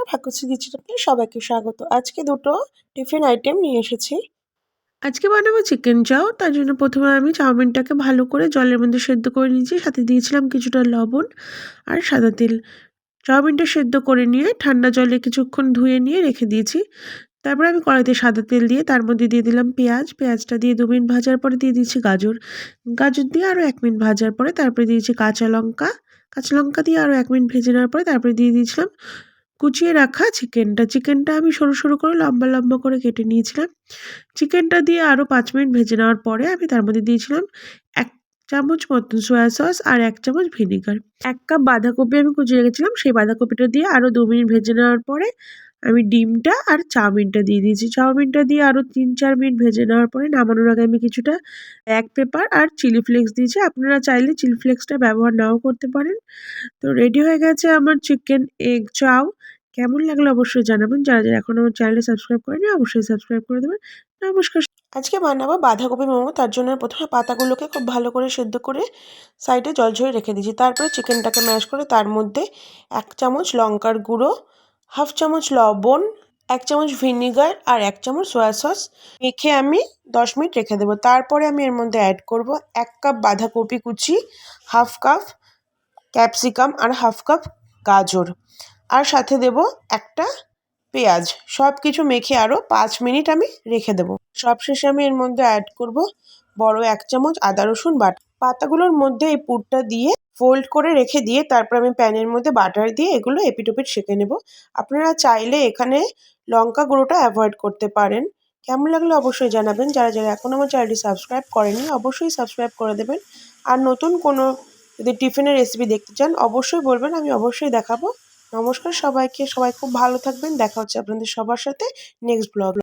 ভাগ্যশ্রী কিচেনে সবাইকে স্বাগত। আজকে দুটো টিফিন আইটেম নিয়ে এসেছি। আজকে বানাবো চিকেন চাও। তার জন্য প্রথমে আমি চাউমিনটাকে ভালো করে জলের মধ্যে সেদ্ধ করে নিয়েছি, সাথে দিয়েছিলাম কিছুটা লবণ আর সাদা তেল। চাউমিনটা সেদ্ধ করে নিয়ে ঠান্ডা জলে কিছুক্ষণ ধুয়ে নিয়ে রেখে দিয়েছি। তারপরে আমি কড়াইতে সাদা তেল দিয়ে তার মধ্যে দিয়ে দিলাম পেঁয়াজটা দিয়ে 2 মিনিট ভাজার পরে দিয়ে দিয়েছি গাজর দিয়ে আরও 1 মিনিট ভাজার পরে তারপরে দিয়েছি কাঁচা লঙ্কা দিয়ে আরও 1 মিনিট ভেজে নেওয়ার পরে তারপরে দিয়ে দিয়েছিলাম কুচিয়ে রাখা চিকেনটা আমি সরু সরু করে লম্বা লম্বা করে কেটে নিয়েছিলাম। চিকেনটা দিয়ে আরও 5 মিনিট ভেজে নেওয়ার পরে আমি তার মধ্যে দিয়েছিলাম 1 চামচ মতন সয়া সস আর 1 চামচ ভিনেগার। 1 কাপ বাঁধাকপি আমি কুচিয়ে রেখেছিলাম, সেই বাঁধাকপিটা দিয়ে আরও 2 মিনিট ভেজে নেওয়ার পরে আমি ডিমটা আর চাউমিনটা দিয়ে দিয়েছি। চাউমিনটা দিয়ে আরও 3-4 মিনিট ভেজে নেওয়ার পরে নামানোর আগে আমি কিছুটা ব্ল্যাক পেপার আর চিলি ফ্লেক্স দিয়েছি। আপনারা চাইলে চিলি ফ্লেক্সটা ব্যবহার নাও করতে পারেন। তো রেডি হয়ে গেছে আমার চিকেন এগ চাও। কেমন লাগলো অবশ্যই জানাবেন। যারা যারা এখন আমার চ্যানেলটা সাবস্ক্রাইব করেনি অবশ্যই সাবস্ক্রাইব করে দেবেন। নমস্কার। আজকে বানাবো বাঁধাকপি মোমো। তার জন্য প্রথমে পাতাগুলোকে খুব ভালো করে সেদ্ধ করে সাইডে জল ঝরিয়ে রেখে দিয়েছি। তারপরে চিকেনটাকে ম্যাশ করে তার মধ্যে 1 চামচ লঙ্কার গুঁড়ো, 1/2 চামচ লবণ, 1 চামচ ভিনেগার আর 1 চামচ সয়া সস মেখে আমি 10 মিনিট রেখে দেবো। তারপরে আমি এর মধ্যে অ্যাড করব 1 কাপ বাঁধাকপি কুচি, 1/2 কাপ ক্যাপসিকাম আর 1/2 কাপ গাজর, আর সাথে দেব একটা পেঁয়াজ। সব কিছু মেখে আরও 5 মিনিট আমি রেখে দেবো। সবশেষে আমি এর মধ্যে অ্যাড করব বড় 1 চামচ আদা রসুন বাটা। পাতাগুলোর মধ্যে এই পুরটা দিয়ে ফোল্ড করে রেখে দিয়ে তারপর আমি প্যানের মধ্যে বাটার দিয়ে এগুলো এপিট ওপিট সেঁকে নেব। আপনারা চাইলে এখানে লঙ্কা গুঁড়োটা অ্যাভয়েড করতে পারেন। কেমন লাগলো অবশ্যই জানাবেন। যারা যারা এখন আমার চ্যানেলটি সাবস্ক্রাইব করেনি অবশ্যই সাবস্ক্রাইব করে দেবেন। আর নতুন কোনো যদি টিফিনের রেসিপি দেখতে চান অবশ্যই বলবেন, আমি অবশ্যই দেখাবো। নমস্কার সবাইকে, সবাই খুব ভালো থাকবেন। দেখা হচ্ছে আপনাদের সবার সাথে নেক্সট ব্লগ।